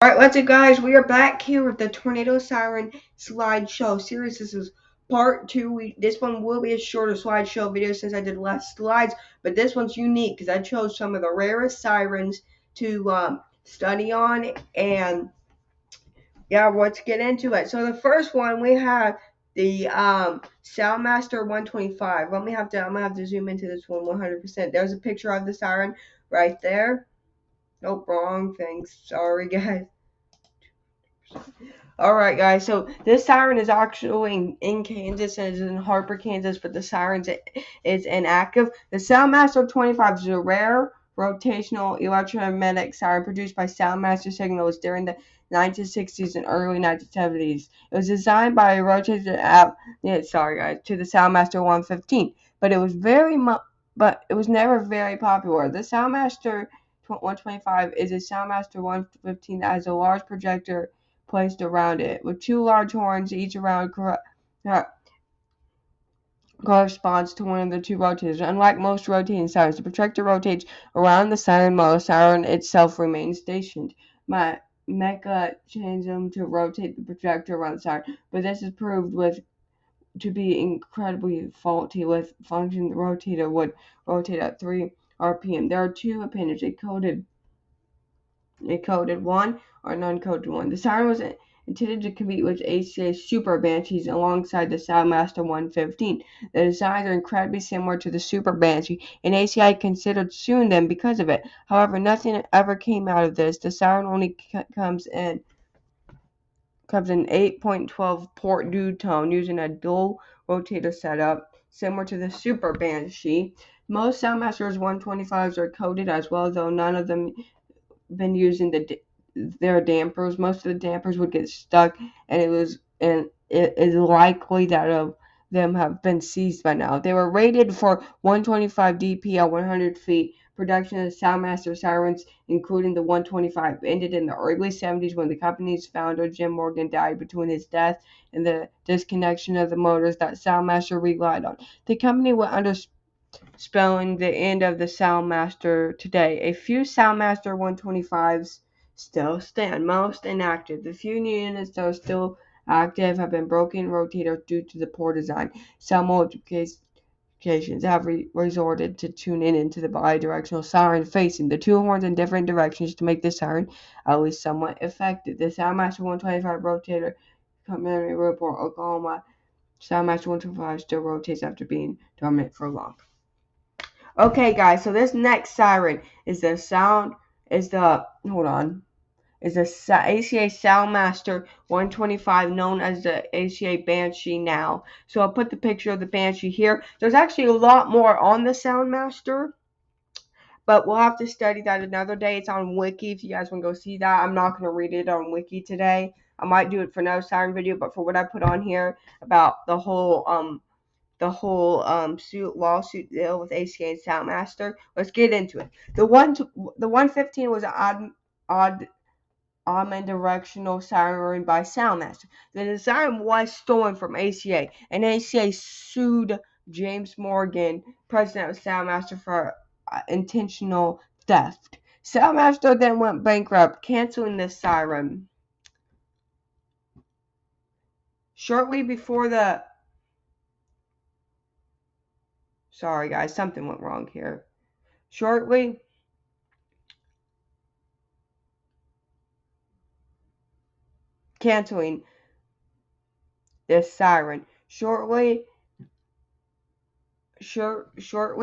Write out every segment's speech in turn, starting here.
Alright, what's up, guys? We are back here with the Tornado Siren slideshow series. This is part two. This one will be a shorter slideshow video since I did less slides, but this one's unique because I chose some of the rarest sirens to study on. And yeah, let's get into it. So the first one we have the Soundmaster 125. I'm gonna have to zoom into this one 100%. There's a picture of the siren right there. Nope, wrong thing. Sorry, guys. Alright, guys, so this siren is actually in Kansas and is in Harper, Kansas, but the siren is inactive. The Soundmaster 25 is a rare rotational electromagnetic siren produced by Soundmaster Signals during the 1960s and early 1970s. It was designed by a rotator to the Soundmaster 115, but it was never very popular. The Soundmaster 125 is a Soundmaster 115 that has a large projector placed around it, with two large horns, each around corresponds to one of the two rotators. Unlike most rotating sirens, the projector rotates around the siren while the siren itself remains stationed. My mechanism to rotate the projector around the siren, but this is proved to be incredibly faulty. With function, the rotator would rotate at 3 RPM. There are two appendages, a coded one or an uncoded one. The siren was intended to compete with ACA Super Banshees alongside the Soundmaster 115. The designs are incredibly similar to the Super Banshee, and ACI considered suing them because of it. However, nothing ever came out of this. The siren only comes in 8.12 port duotone using a dual rotator setup similar to the Super Banshee. Most Soundmasters 125s are coded as well, though none of them been using their dampers. Most of the dampers would get stuck, and it is likely that of them have been seized by now. They were rated for 125 dp at 100 feet. Production of Soundmaster sirens, including the 125, ended in the early 70s when the company's founder Jim Morgan died. Between his death and the disconnection of the motors that Soundmaster relied on, the company went under, spelling the end of the Soundmaster today. A few Soundmaster 125s still stand, most inactive. The few new units that are still active have been broken rotators due to the poor design. Some modifications have resorted to tuning into the bidirectional siren facing the two horns in different directions to make the siren at least somewhat effective. The Soundmaster 125 rotator commentary report Oklahoma Soundmaster 125 still rotates after being dormant for long. Okay, guys, so this next siren is the ACA Soundmaster 125, known as the ACA Banshee now. So I'll put the picture of the Banshee here. There's actually a lot more on the Soundmaster, but we'll have to study that another day. It's on Wiki if you guys want to go see that. I'm not going to read it on Wiki today. I might do it for another siren video, but for what I put on here about the whole lawsuit deal with ACA and Soundmaster. Let's get into it. The 115 was an omnidirectional siren by Soundmaster. The design was stolen from ACA, and ACA sued James Morgan, president of Soundmaster, for intentional theft. Soundmaster then went bankrupt, canceling the siren. Shortly before the Sorry, guys, something went wrong here. Canceling this siren. Shortly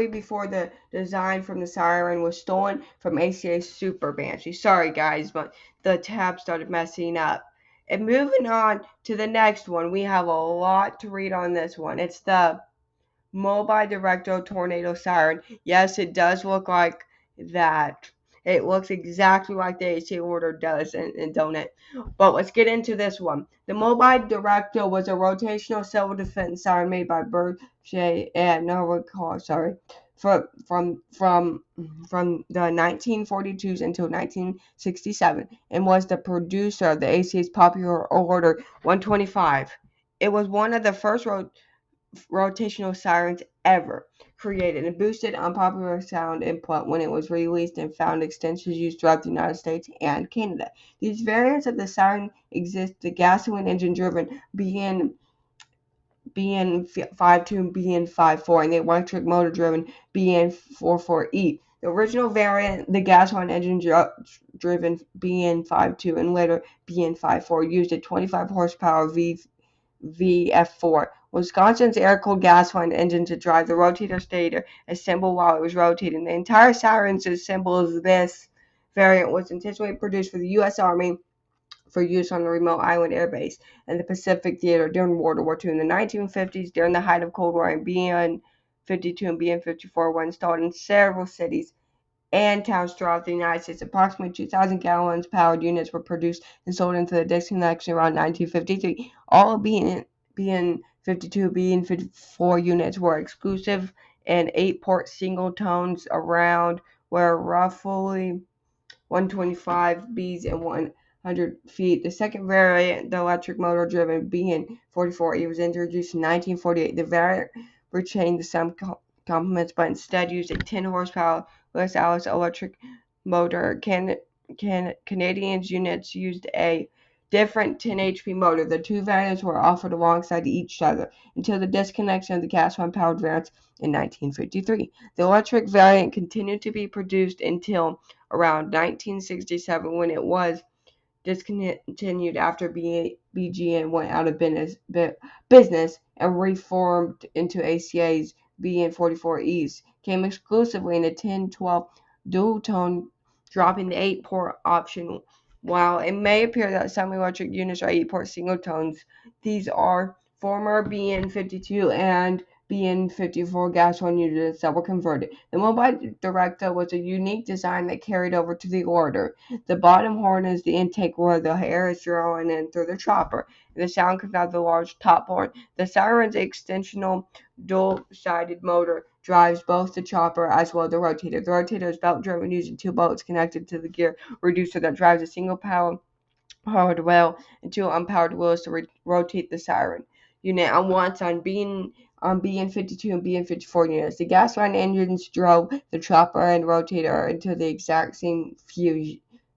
before the design from the siren was stolen from ACA Super Banshee. Sorry, guys, but the tab started messing up. And moving on to the next one, we have a lot to read on this one. It's the Mobile Directo Tornado Siren. Yes, it does look like that. It looks exactly like the AC order does, and don't it? But let's get into this one. The Mobile Directo was a rotational self-defense siren made by Berger and from the 1942s until 1967, and was the producer of the ACA's popular order 125. It was one of the rotational sirens ever created and boosted unpopular sound input when it was released and found extensions used throughout the United States and Canada. These variants of the siren exist: the gasoline engine driven BN52 and BN54, and the electric motor driven BN44E. The original variant, the gasoline engine driven BN52 and later BN54, used a 25 horsepower VF4. Wisconsin's air-cooled gasoline engine to drive the rotator stator assembled while it was rotating. The entire siren's symbol of this variant was intentionally produced for the U.S. Army for use on the remote island air base and the Pacific Theater during World War II. In the 1950s, during the height of Cold War, and BN-52 and BN-54 were installed in several cities and towns throughout the United States. Approximately 2,000 gallons powered units were produced and sold into the Dixie election around 1953. All of BN-52, BN-54 units were exclusive and 8-port single tones around where roughly 125 Bs and 100 feet. The second variant, the electric motor driven BN-44E, was introduced in 1948. The variant retained the same complements but instead used a 10 horsepower Lewis Alice electric motor. Canadians units used a different 10 HP motor. The two variants were offered alongside each other until the disconnection of the gasoline powered variants in 1953. The electric variant continued to be produced until around 1967 when it was discontinued after BGN went out of business and reformed into ACA's BN-44Es. Came exclusively in a 10-12 dual tone, dropping the 8-port option. While it may appear that some electric units are 8-port single tones, these are former BN-52 and BN-54 gasoline units that were converted. The Mobile Director was a unique design that carried over to the order. The bottom horn is the intake where the air is drawn in through the chopper. The sound comes out of the large top horn. The siren's extensional dual-sided motor drives both the chopper as well as the rotator. The rotator is belt-driven using two bolts connected to the gear reducer that drives a single powered wheel and two unpowered wheels to rotate the siren unit on once on BN-52 and BN-54 units. The gasoline engines drove the chopper and rotator into the exact same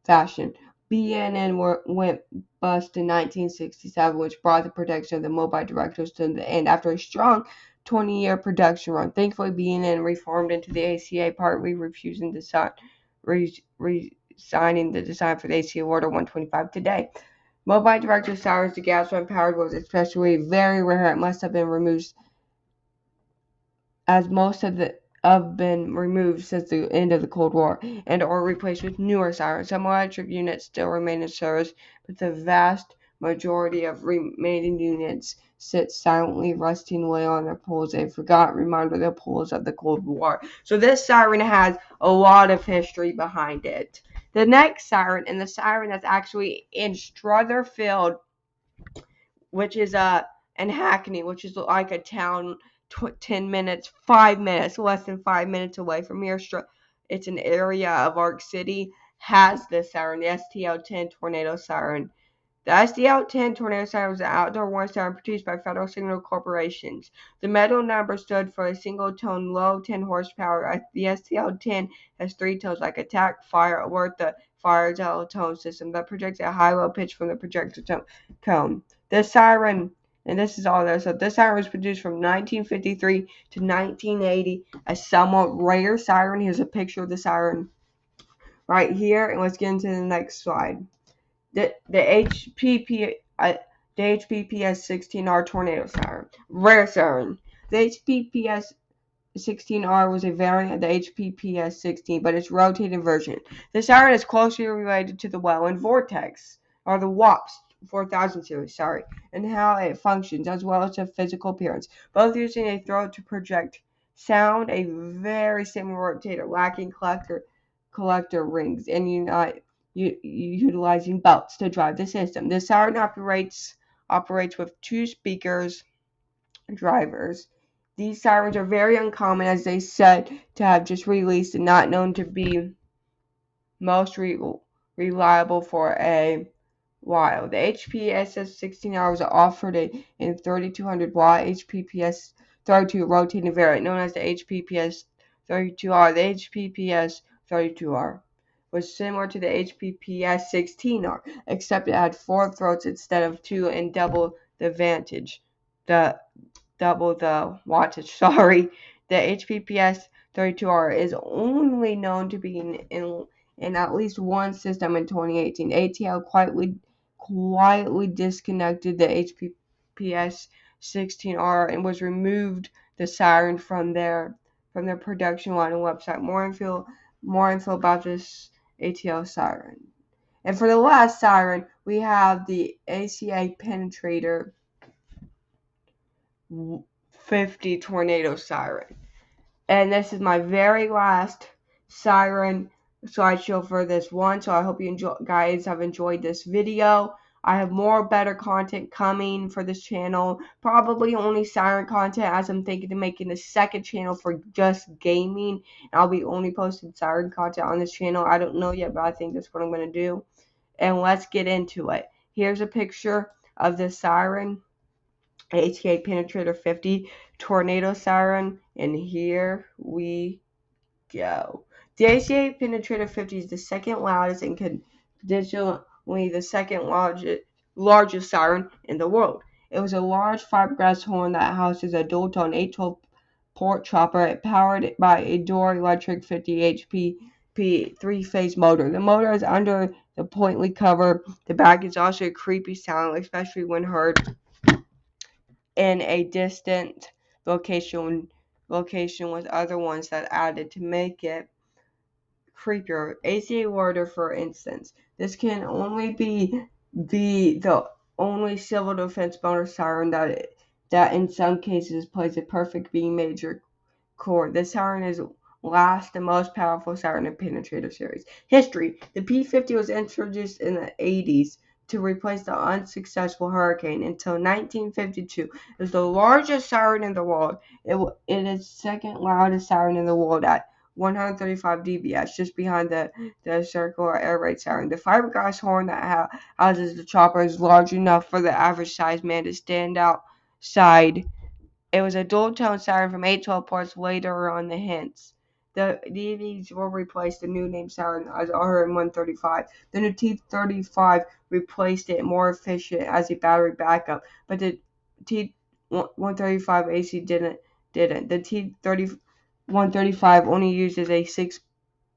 fashion. BNN went bust in 1967, which brought the production of the Mobile Directors to the end after a strong 20-year production run. Thankfully, BNN reformed into the ACA, partly refusing to signing the design for the ACA Order 125 today. Mobile Director sirens, the gasoline powered was especially very rare. It must have been removed, as most of been removed since the end of the Cold War and or replaced with newer sirens. Some electric units still remain in service, but the vast majority of remaining units sit silently rusting away on their poles, a forgotten reminder of the poles of the Cold War. So this siren has a lot of history behind it. The next siren, and the siren that's actually in Strotherfield, which is in Hackney, which is like a town 10 minutes, 5 minutes, less than 5 minutes away from here. It's an area of Arc City, has this siren, the STL-10 tornado siren. The STL-10 tornado siren was an outdoor warning siren produced by Federal Signal Corporations. The metal number stood for a single tone, low 10 horsepower. The STL-10 has 3 tones like attack, fire, alert, the fire tone system that projects a high-low pitch from the projector cone. This siren, and this is all there. So this siren was produced from 1953 to 1980. A somewhat rare siren. Here's a picture of the siren right here. And let's get into the next slide. The HPPS 16R tornado siren. Rare siren. The HPPS 16R was a variant of the HPPS 16, but it's a rotating version. The siren is closely related to the Welland Vortex, or the WAPS 4000 series, and how it functions, as well as its physical appearance. Both using a throat to project sound, a very similar rotator, lacking collector rings, and utilizing belts to drive the system. The siren operates with 2 speakers drivers. These sirens are very uncommon, as they said to have just released and not known to be most reliable for a while. The HPSS 16R was offered in 3200 watt HPPS 32 rotating variant known as the HPPS 32R. The HPPS 32R was similar to the HPPS 16R, except it had 4 throats instead of 2 and double the wattage. Sorry, the HPPS 32R is only known to be in at least one system in 2018. ATL quietly disconnected the HPPS 16R and was removed the siren from their production line and website. More info about this ATL siren. And for the last siren, we have the ACA Penetrator 50 tornado siren. And this is my very last siren slideshow for this one. So I hope you guys have enjoyed this video. I have more better content coming for this channel. Probably only siren content, as I'm thinking of making a second channel for just gaming. And I'll be only posting siren content on this channel. I don't know yet, but I think that's what I'm going to do. And let's get into it. Here's a picture of the siren. ATA Penetrator 50 tornado siren, and here we go. The ACA Penetrator 50 is the second loudest and conditionally the second largest siren in the world. It was a large fiberglass horn that houses a dual-tone 812 port chopper, powered by a Door electric 50 HP three-phase motor. The motor is under the pointly cover. The back is also a creepy sound, especially when heard in a distant location with other ones that added to make it creepier. ACA water, for instance. This can only be the only civil defense motor siren that in some cases plays a perfect B major chord. This siren is last and most powerful siren in Penetrator series. History. The P-50 was introduced in the 80s to replace the unsuccessful Hurricane. Until 1952, it was the largest siren in the world. It is second loudest siren in the world at 135 dBs, just behind the circular air raid siren. The fiberglass horn that houses the chopper is large enough for the average sized man to stand outside. It was a dual-tone siren from 812 ports later on the hints. The DVDs will replace the new name siren as RM135. The new T35 replaced it more efficient as a battery backup, but the T135 AC didn't. The T135 only uses a 6.5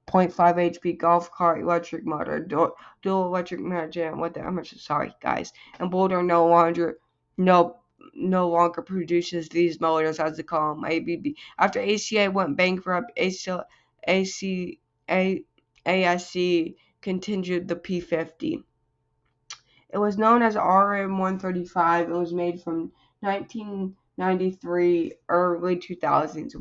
HP golf cart electric motor, dual electric motor. Sorry guys, and Boulder no longer produces these motors, as they call them, ABB. After ACA went bankrupt, ASC continued the P-50. It was known as RM135 and was made from 1993 early 2000s,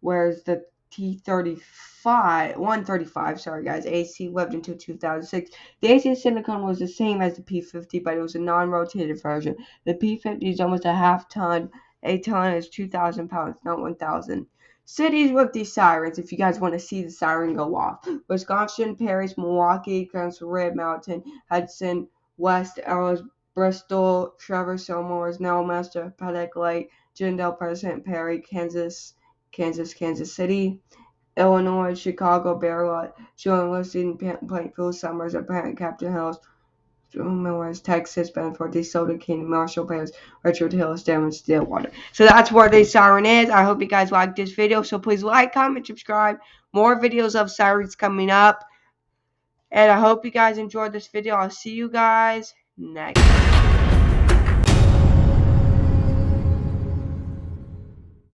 whereas the T135, sorry guys, AC lived until 2006. The AC Silicon was the same as the P-50, but it was a non-rotated version. The P-50 is almost a ton. A ton is 2,000 pounds, not 1,000. Cities with these sirens, if you guys want to see the siren go off: Wisconsin, Paris, Milwaukee, Council Red Mountain, Hudson, West Ellis, Bristol, Traverse, Somers, Nellmaster, Paddock Lake, Jindal, President Perry, Kansas City, Illinois, Chicago, Bear Lot, Showing Listing, Plainfield, Summers, Apparent, Captain Hills, West Texas, Benford, DeSoto, King, Marshall, Paris, Richard Hills, Denver, Stillwater. So that's where this siren is. I hope you guys liked this video. So please like, comment, subscribe. More videos of sirens coming up. And I hope you guys enjoyed this video. I'll see you guys next time.